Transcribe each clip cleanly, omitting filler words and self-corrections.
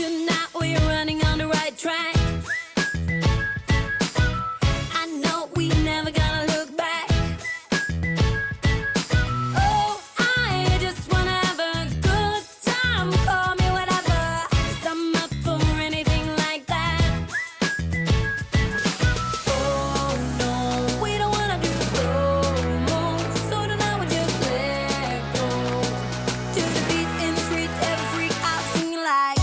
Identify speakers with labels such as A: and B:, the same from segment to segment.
A: Tonight we're running on the right track. I know we never gonna look back. Oh, I just wanna have a good time. Call me whatever, 'cause I'm up for anything like that. Oh no, we don't wanna do slow-mo, so tonight we just let go. To the beat in the streets, every freak out singing like,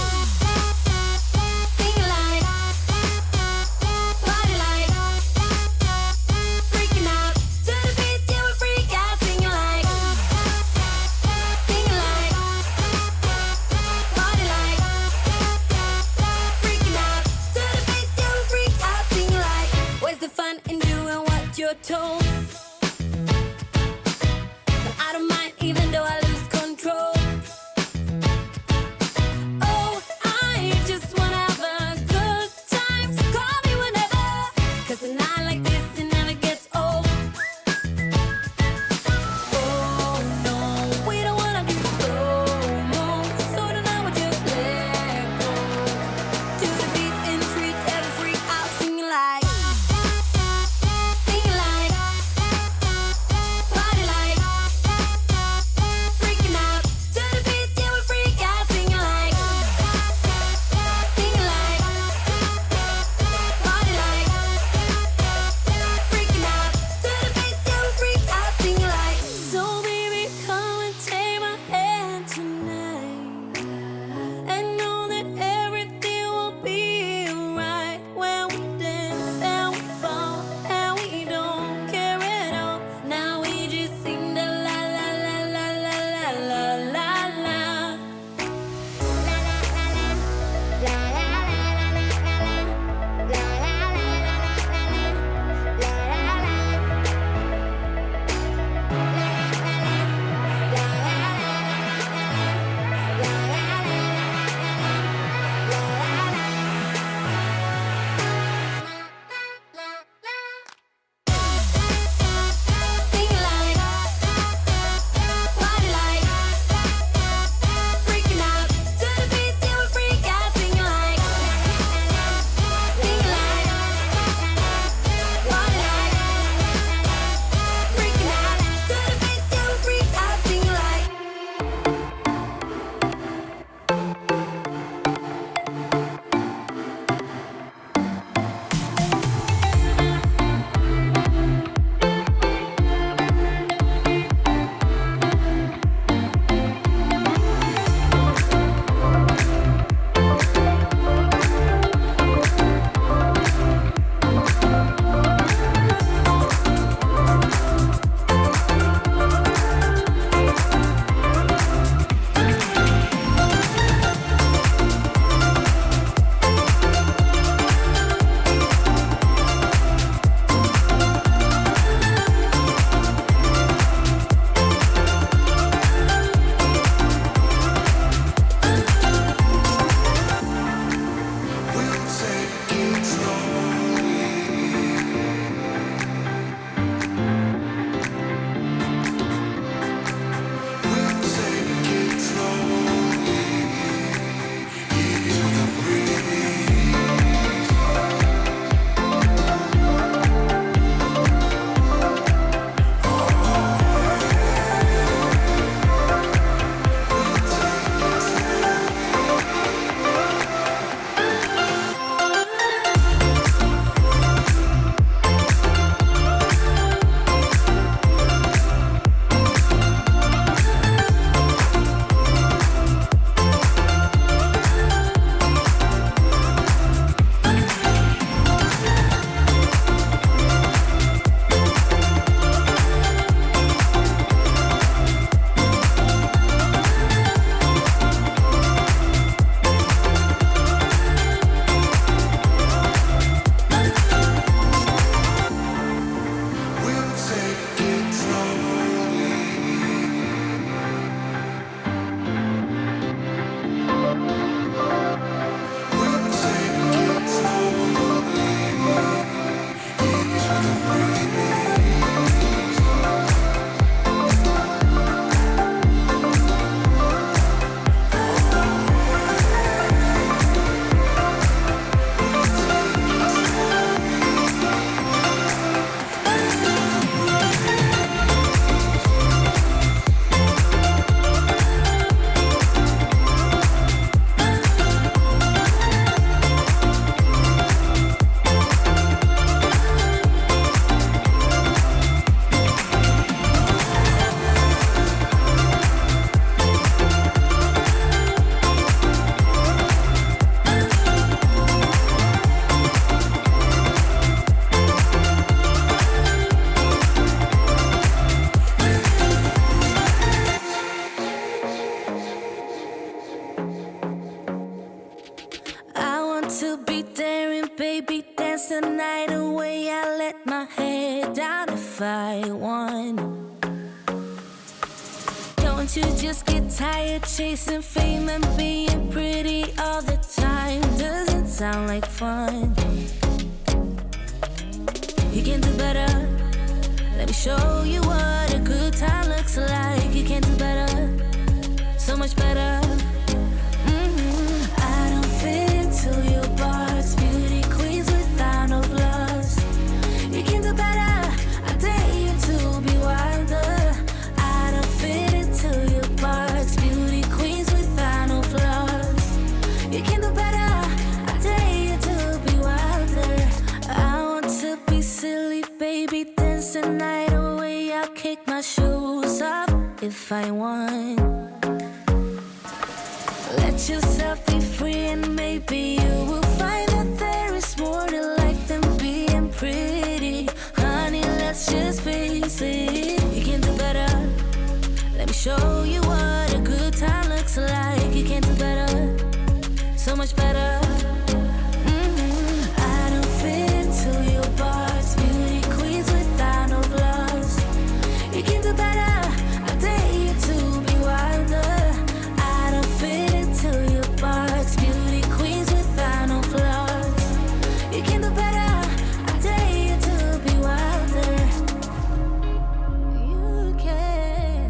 A: singing like, to be daring, baby, dance the night away. I let my head down if I won. Don't you just get tired chasing fame and being pretty all the time? Doesn't sound like fun. You can do better. Let me show you what a good time looks like. You can do better, so much better. I don't fit into your box. Beauty queens without no flaws. You can do better. I dare you to be wilder. I don't fit into your box. Beauty queens without no flaws. You can do better. I dare you to be wilder. I want to be silly, baby, dance the night away. I'll kick my shoes off if I want. Let yourself be free and maybe you will find that there is more to life than being pretty. Honey, let's just face it. You can do better. Let me show you what a good time looks like. You can do better, so much better. I don't fit into your box. Beauty queens without no flaws. You can do better. I dare you to be wilder. I don't fit into your box. Beauty queens without no flaws. You can do better. I dare you to be wilder. You can.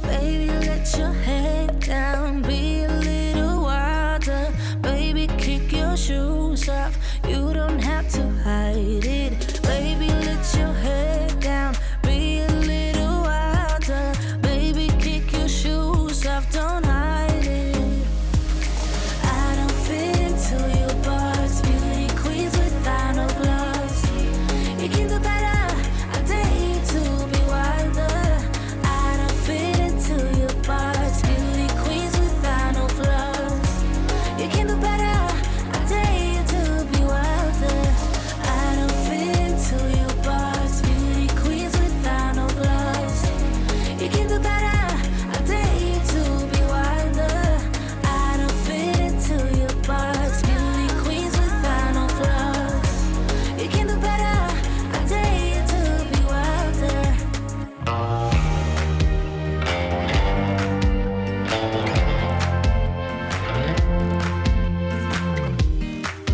A: Baby, let your head down. Be a little wilder. Baby, kick your shoes off. You don't have to hide it. Baby, let your head down. Be a little wilder. Baby, kick your shoes off. Don't hide it. I don't fit into your box. Beauty queens without no flaws. You can do better. I dare you to be wilder. I don't fit into your box. Beauty queens without no flaws. You can do better. I dare you to be wilder. I don't fit into your box. Beauty queens without no flaws. You can do better. I dare you to be wilder. I don't fit into your box. Beauty queens without no flaws. You can do better. I dare you to be wilder.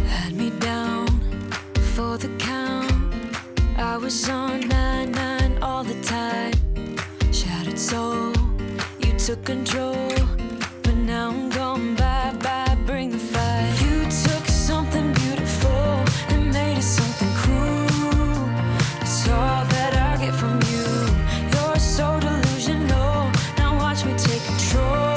A: Had me down for the count. I was on 9-9 all the time. Shattered soul, you took control. But now I'm gone, bye-bye, bring the fire. You took something beautiful and made it something cruel. It's all that I get from you. You're so delusional. Now watch me take control.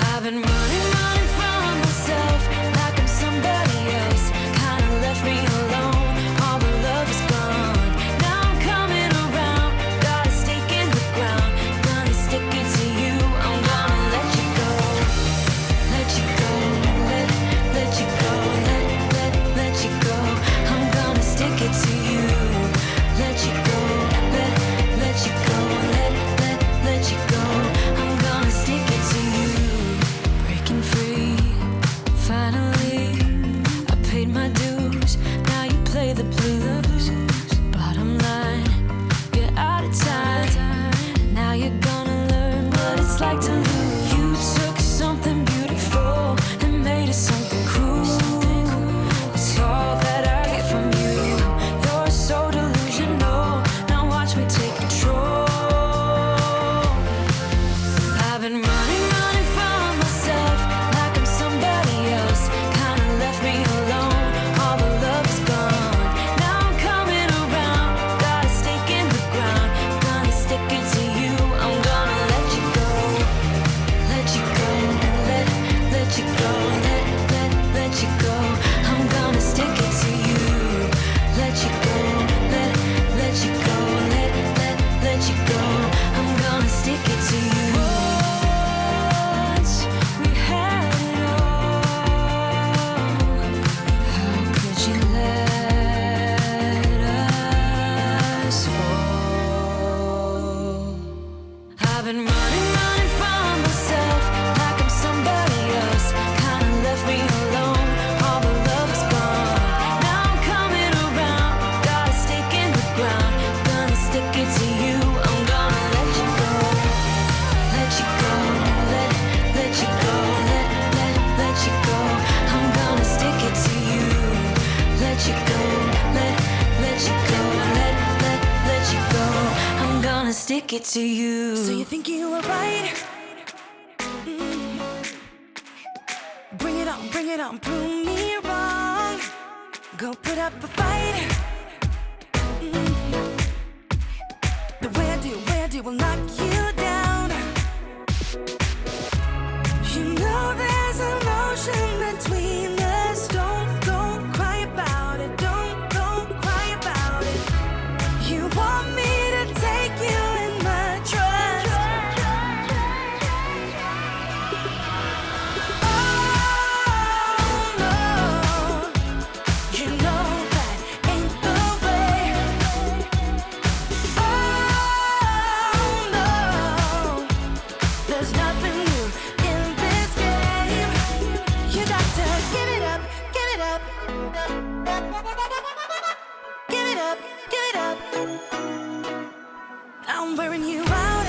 A: I've been running from myself like I'm somebody else. Kinda left me alone. All the love is gone. Now I'm coming around. Got a stake in the ground. Gonna stick it to you. I'm gonna let you go. Let you go. Let you go. Let you go. I'm gonna stick it to you. Let you go. Let you go. Let you go. I'm gonna stick it to you. Breaking free, finally. I paid my dues. Now you play the blues. Bottom line, you're out of time. Now you're gonna learn what it's like to lose. You took something beautiful and made it something cruel. It's all that I get from you. You're so delusional. Now watch me take control. I've been running from myself like I'm somebody else. Kinda left me alone. All the love is gone. Now I'm coming around. Got a stake in the ground. Gonna stick it to you. I'm gonna let you go. been running from myself, like I'm somebody else. Kinda left me alone, all the love is gone. Now I'm coming around, got a stake in the ground. Gonna stick it to you, I'm gonna let you go. Let you go, let you go, let you go. I'm gonna stick it to you. Let you go, let you go, let you go. I'm gonna stick it to you.
B: So you think you were right? Bring it on, prove me wrong. Go put up a fight. The way I do will knock you down. You know there's an ocean between us. Don't go cry about it. Don't go cry about it. You want me to take you in my trust. Oh no, you know that ain't the way. Oh no, there's nothing new in this game. You got to give it up, give it up. Give it up, give it up. I'm wearing you out.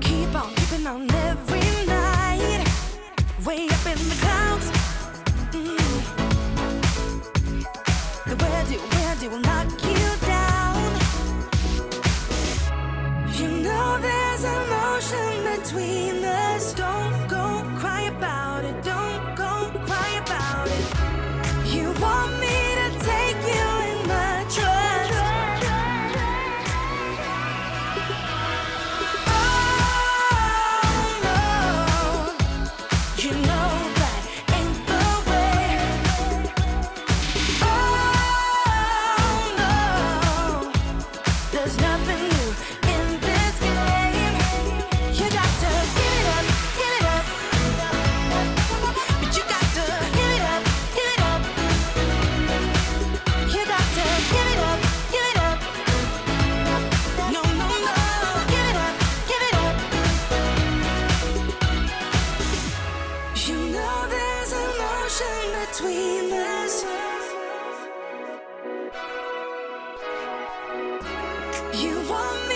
B: Keep on keeping on every night. Way up in the clouds. The way I do will knock you down. You know there's an ocean between us. Don't go cry about it. Don't go cry about it. You want me to take you in my trust. Oh no, you know that ain't the way. Oh no, there's nothing new in this game. You got to give it up, give it up. But you got to give it up, give it up. You got to give it up, give it up. No, no, no, give it up, give it up. You know there's an ocean between us. You want me